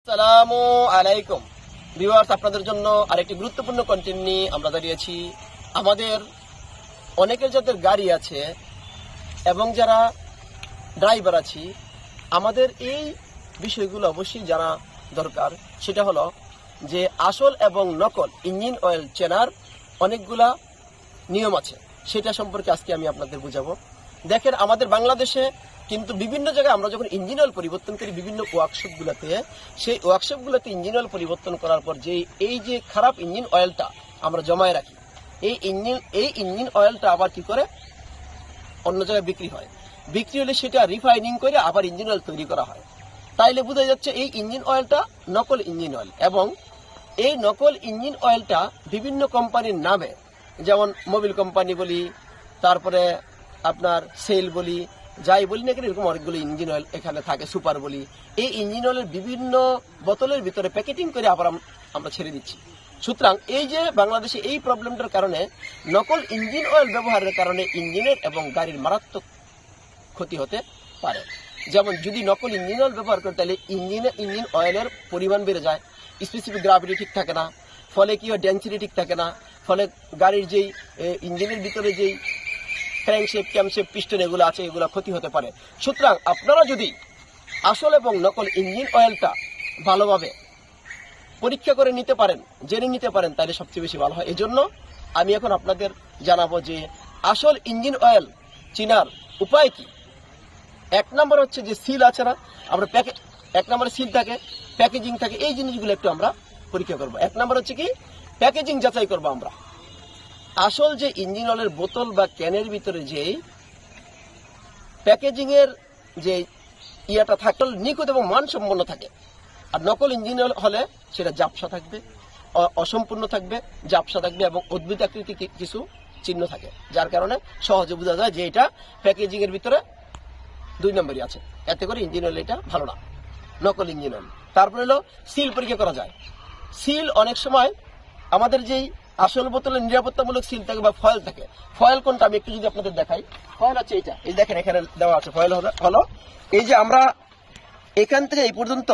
আসসালামু আলাইকুম ভিউয়ার্স, আপনাদের জন্য আরেকটি গুরুত্বপূর্ণ কন্টেন্ট নিয়ে আমরা দাঁড়িয়েছি। আমাদের অনেকের যাদের গাড়ি আছে এবং যারা ড্রাইভার আছি, আমাদের এই বিষয়গুলো অবশ্যই জানা দরকার। সেটা হলো যে আসল এবং নকল ইঞ্জিন অয়েল চেনার অনেকগুলা নিয়ম আছে, সেটা সম্পর্কে আজকে আমি আপনাদের বুঝাবো। দেখেন, আমাদের বাংলাদেশে কিন্তু বিভিন্ন জায়গায় আমরা যখন ইঞ্জিন অয়েল পরিবর্তন করি বিভিন্ন ওয়ার্কশপগুলোতে, সেই ওয়ার্কশপগুলোতে ইঞ্জিন অয়েল পরিবর্তন করার পর এই যে খারাপ ইঞ্জিন অয়েলটা আমরা জমায় রাখি, এই ইঞ্জিন অয়েলটা আবার কি করে অন্য জায়গায় বিক্রি হয়। বিক্রি হলে সেটা রিফাইনিং করে আবার ইঞ্জিন অয়েল তৈরি করা হয়। তাইলে বোঝা যাচ্ছে এই ইঞ্জিন অয়েলটা নকল ইঞ্জিন অয়েল। এবং এই নকল ইঞ্জিন অয়েলটা বিভিন্ন কোম্পানির নামে, যেমন মোবিল কোম্পানি বলি, তারপরে আপনার সেল বলি, যাই বলি না কেন, এরকম অনেকগুলো ইঞ্জিন অয়েল এখানে থাকে, সুপার বলি। এই ইঞ্জিন অয়েলের বিভিন্ন বোতলের ভিতরে প্যাকেটিং করে আবার আমরা ছেড়ে দিচ্ছি। সুতরাং এই যে বাংলাদেশে এই প্রবলেমটার কারণে, নকল ইঞ্জিন অয়েল ব্যবহারের কারণে ইঞ্জিনের এবং গাড়ির মারাত্মক ক্ষতি হতে পারে। যেমন যদি নকল ইঞ্জিন অয়েল ব্যবহার করে, তাহলে ইঞ্জিন অয়েলের পরিমাণ বেড়ে যায়, স্পেসিফিক গ্রাভিটি ঠিক থাকে না, ফলে কি হয় ডেন্সিটি ঠিক থাকে না, ফলে গাড়ির যেই ইঞ্জিনের ভিতরে যেই ক্র্যাঙ্কশেপ, ক্যামশেপ, পিস্টন এগুলো আছে, এগুলো ক্ষতি হতে পারে। সুতরাং আপনারা যদি আসল এবং নকল ইঞ্জিন অয়েলটা ভালোভাবে পরীক্ষা করে নিতে পারেন, জেনে নিতে পারেন, তাহলে সবচেয়ে বেশি ভালো হয়। এজন্য আমি এখন আপনাদের জানাবো যে আসল ইঞ্জিন অয়েল চিনার উপায় কি। এক নম্বর হচ্ছে যে সিল আছে না, আমরা এক নম্বরে সিল থাকে, প্যাকেজিং থাকে, এই জিনিসগুলো একটু আমরা পরীক্ষা করবো। এক নম্বর হচ্ছে কি প্যাকেজিং যাচাই করবো আমরা। আসল যে ইঞ্জিন অয়েলের বোতল বা ক্যানের ভিতরে যে প্যাকেজিং এর যে ইয়াটা থাকে নিখুঁত এবং মানসম্পন্ন থাকে। আর নকল ইঞ্জিন অয়েল হলে সেটা ঝাপসা থাকবে, অসম্পূর্ণ থাকবে, ঝাপসা থাকবে এবং উদ্ভিদ আকৃতি কিছু চিহ্ন থাকে, যার কারণে সহজে বোঝা যায় যে এটা প্যাকেজিং এর ভিতরে 2 নম্বরই আছে। এতে করে ইঞ্জিন অয়েল এটা ভালো না, নকল ইঞ্জিন অয়েল। তারপরে হলো সিল পরীক্ষা করা যায়। সিল অনেক সময় আমাদের যেই আসল বোতলের নিরাপত্তামূলক সিল থাকে বা ফয়েল থাকে, ফয়েল কোনটা আমি একটু যদি আপনাদের দেখাই, ফয়েল হচ্ছে এইটা, এই দেখেন এখানে দেওয়া আছে। ফয়েল হলো এই যে আমরা এখান থেকে এই পর্যন্ত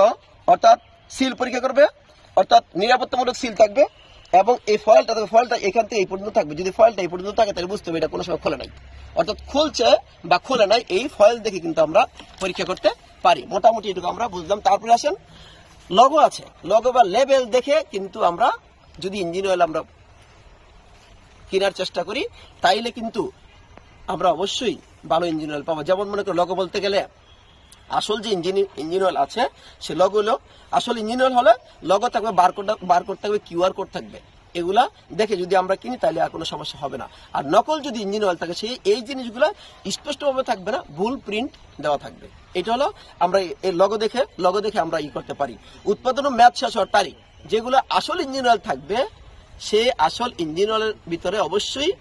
অর্থাৎ সিল পরীক্ষা করবে, অর্থাৎ নিরাপত্তামূলক সিল থাকবে এবং এই ফয়েলটা এখান থেকে এই পর্যন্ত থাকবে। যদি ফয়েলটা এই পর্যন্ত থাকে তাহলে বুঝতে হবে এটা কোনো সময় খোলে নাই, অর্থাৎ খুলছে বা খোলে নাই। এই ফয়েল দেখে কিন্তু আমরা পরীক্ষা করতে পারি। মোটামুটি এটুকু আমরা বুঝলাম। তারপরে আসেন লগো আছে, লগো বা লেবেল দেখে কিন্তু আমরা যদি ইঞ্জিন অয়েল আমরা কেনার চেষ্টা করি, তাইলে কিন্তু আমরা অবশ্যই ভালো ইঞ্জিন অয়েল পাবো। যেমন মনে করি লগো বলতে গেলে আসল যে ইঞ্জিন অয়েল আছে সে লগো হলো আসল ইঞ্জিন অয়েল হলে লগো থাকবে, বারকোড থাকবে, কিউআর কোড থাকবে। এগুলা দেখে যদি আমরা কিনি তাহলে আর কোনো সমস্যা হবে না। আর নকল যদি ইঞ্জিন অয়েল থাকে এই জিনিসগুলো স্পষ্টভাবে থাকবে না, ভুল প্রিন্ট দেওয়া থাকবে। এটা হলো আমরা এই লগো দেখে আমরা করতে পারি। উৎপাদন ও মেয়াদ শেষ হওয়ার তারিখ, যেগুলো আসল ইঞ্জিন অয়েল থাকবে সে আসল ইঞ্জিন অয়েলের ভিতরে অবশ্যই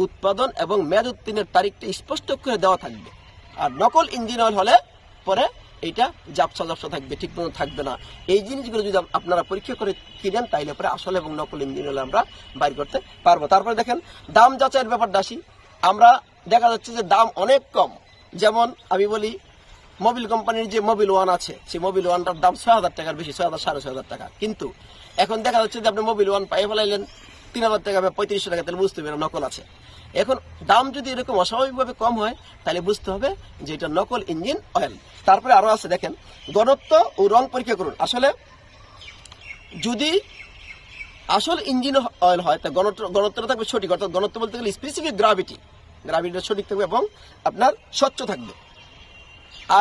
উৎপাদন এবং মেয়াদ উত্তীর্ণের তারিখটা স্পষ্ট করে দেওয়া থাকবে। আর নকল ইঞ্জিন অয়েল হলে পরে এইটা ঝাপসা থাকবে, ঠিক মতো থাকবে না। এই জিনিসগুলো যদি আপনারা পরীক্ষা করে কিনেন তাইলে পরে আসল এবং নকল ইঞ্জিন অয়েল আমরা বাইর করতে পারবো। তারপরে দেখেন দাম যাচাইয়ের ব্যাপারটা আসি। আমরা দেখা যাচ্ছে যে দাম অনেক কম। যেমন আমি বলি মোবিল কোম্পানির যে মোবিল ওয়ান আছে, সেই মোবিল ওয়ানটার দাম 6,000 টাকার বেশি, 6,000 6,500 টাকা। কিন্তু এখন দেখা যাচ্ছে যে আপনি মোবিল ওয়ান পাইয়ে ফেলাইলেন 3,000 টাকা বা 3500 টাকা, তাহলে বুঝতে পারবেন নকল আছে। এখন দাম যদি এরকম অস্বাভাবিকভাবে কম হয় তাহলে বুঝতে হবে যে এটা নকল ইঞ্জিন অয়েল। তারপরে আরো আছে, দেখেন ঘনত্ব ও রং পরীক্ষা করুন। আসলে যদি আসল ইঞ্জিন অয়েল হয় তা ঘনত্বটা থাকবে সঠিক, অর্থাৎ ঘনত্ব বলতে গেলে স্পেসিফিক গ্রাভিটিটা সঠিক থাকবে এবং আপনার স্বচ্ছ থাকবে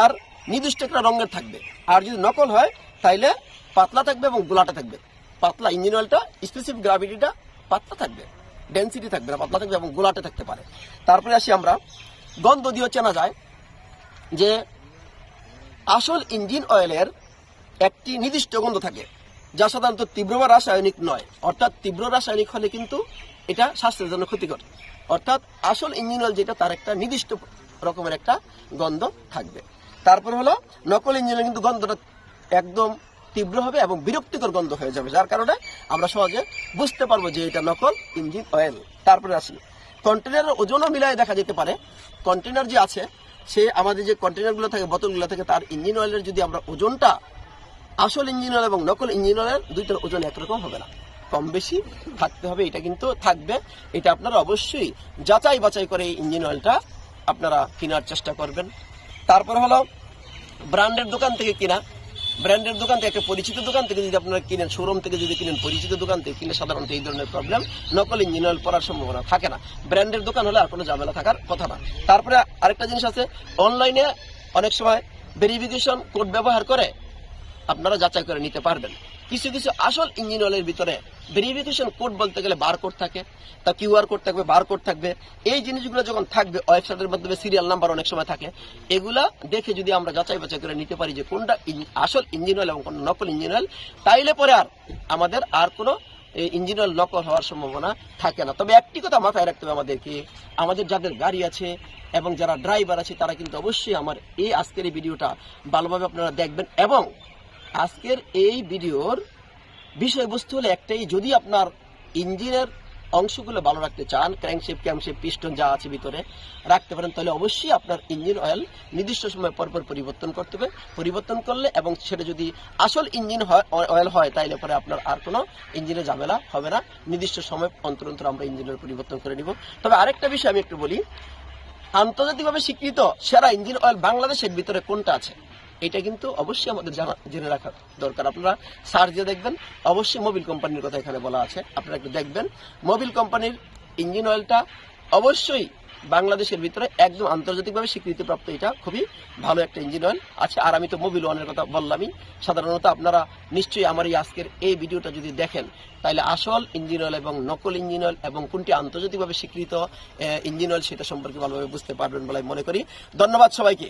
আর নির্দিষ্ট একটা রঙের থাকবে। আর যদি নকল হয় তাইলে পাতলা থাকবে এবং গোলাটা থাকবে। পাতলা ইঞ্জিন অয়েলটা স্পেসিফিক গ্রাভিটিটা পাতলা থাকবে, ডেন্সিটি থাকবে না, পাতলা থাকবে এবং গোলাটে থাকতে পারে। তারপরে আসি আমরা গন্ধ দিয়ে চেনা যায় যে আসল ইঞ্জিন অয়েলের একটি নির্দিষ্ট গন্ধ থাকে, যা সাধারণত তীব্র বা রাসায়নিক নয়। অর্থাৎ তীব্র রাসায়নিক হলে কিন্তু এটা স্বাস্থ্যের জন্য ক্ষতিকর। অর্থাৎ আসল ইঞ্জিন অয়েল যেটা তার একটা নির্দিষ্ট রকমের একটা গন্ধ থাকবে। তারপর হলো নকল ইঞ্জিনের কিন্তু গন্ধটা একদম তীব্র হবে এবং বিরক্তিকর গন্ধ হয়ে যাবে, যার কারণে আমরা সহজে বুঝতে পারবো যে এটা নকল ইঞ্জিন অয়েল। তারপরে আসি কন্টেনারের ওজনও মিলাই দেখা যেতে পারে। কন্টেনার যে আছে সে আমাদের যে কন্টেনারগুলো থাকে, বোতলগুলো থাকে, তার ইঞ্জিন অয়েলের যদি আমরা ওজনটা আসল ইঞ্জিন অয়েল এবং নকল ইঞ্জিন অয়েলের দুইটার ওজন একরকম হবে না, কম বেশি থাকতে হবে। এটা কিন্তু থাকবে, এটা আপনারা অবশ্যই যাচাই বাছাই করে এই ইঞ্জিন অয়েলটা আপনারা কেনার চেষ্টা করবেন। তারপর হলো ব্র্যান্ডের দোকান থেকে কিনা। ব্র্যান্ডের দোকান থেকে, একটা পরিচিত দোকান থেকে যদি আপনারা কিনেন, শোরুম থেকে যদি কিনেন, পরিচিত দোকান থেকে কিনলে সাধারণত এই ধরনের প্রবলেম, নকল ইঞ্জিন অয়েল পড়ার সম্ভাবনা থাকে না। ব্র্যান্ডের দোকান হলে আর কোনো ঝামেলা থাকার কথা না। তারপরে আরেকটা জিনিস আছে, অনলাইনে অনেক সময় ভেরিফিকেশন কোড ব্যবহার করে আপনারা যাচাই করে নিতে পারবেন। কিছু কিছু আসল ইঞ্জিন অয়েলের ভিতরে ভেরিফিকেশন কোড বলতে গেলে বারকোড থাকে, তা কিউআর কোড থাকবে, বারকোড থাকবে। এই জিনিসগুলো যখন থাকবে ওয়েবসাইটের মাধ্যমে সিরিয়াল নাম্বার অনেক সময় থাকে, এগুলা দেখে যদি আমরা যাচাই বাছাই করে নিতে পারি যে কোনটা আসল ইঞ্জিন অয়েল এবং কোনটা নকল ইঞ্জিন অয়েল, তাইলে পরে আর আমাদের আর কোনো ইঞ্জিন অয়েল নকল হওয়ার সম্ভাবনা থাকে না। তবে একটি কথা মাথায় রাখতে হবে আমাদেরকে, আমাদের যাদের গাড়ি আছে এবং যারা ড্রাইভার আছে তারা কিন্তু অবশ্যই আমার এই আজকের এই ভিডিওটা ভালোভাবে আপনারা দেখবেন। এবং আজকের এই ভিডিওর বিষয়বস্তু হলো একটাই, যদি আপনার ইঞ্জিনের অংশগুলো ভালো রাখতে চান, ক্র্যাঙ্কশেপ, ক্যামশেপ, পিস্টন যা আছে ভিতরে রাখতে পারেন, তাহলে অবশ্যই আপনার ইঞ্জিন অয়েল নির্দিষ্ট সময় পরপর পরিবর্তন করতে হবে। পরিবর্তন করলে এবং সেটা যদি আসল ইঞ্জিন অয়েল হয়, তাইলে পরে আপনার আর কোনো ইঞ্জিনের ঝামেলা হবে না। নির্দিষ্ট সময় অন্তর অন্তর আমরা ইঞ্জিনের পরিবর্তন করে নিব। তবে আরেকটা বিষয় আমি একটু বলি, আন্তর্জাতিকভাবে স্বীকৃত সেরা ইঞ্জিন অয়েল বাংলাদেশের ভিতরে কোনটা আছে, এটা কিন্তু অবশ্যই আমাদের জেনে রাখা দরকার। আপনারা সার্চ দিয়ে দেখবেন, অবশ্যই মোবিল কোম্পানির কথা এখানে বলা আছে, আপনারা একটু দেখবেন। মোবিল কোম্পানির ইঞ্জিন অয়েলটা অবশ্যই বাংলাদেশের ভিতরে একদম আন্তর্জাতিকভাবে স্বীকৃতিপ্রাপ্ত, এটা খুবই ভালো একটা ইঞ্জিন অয়েল আছে। আর আমি তো মোবিল ওয়ানের কথা বললামই। সাধারণত আপনারা নিশ্চয়ই আমার এই আজকের এই ভিডিওটা যদি দেখেন, তাহলে আসল ইঞ্জিন অয়েল এবং নকল ইঞ্জিন অয়েল এবং কোনটি আন্তর্জাতিকভাবে স্বীকৃত ইঞ্জিন অয়েল সেটা সম্পর্কে ভালোভাবে বুঝতে পারবেন বলে মনে করি। ধন্যবাদ সবাইকে।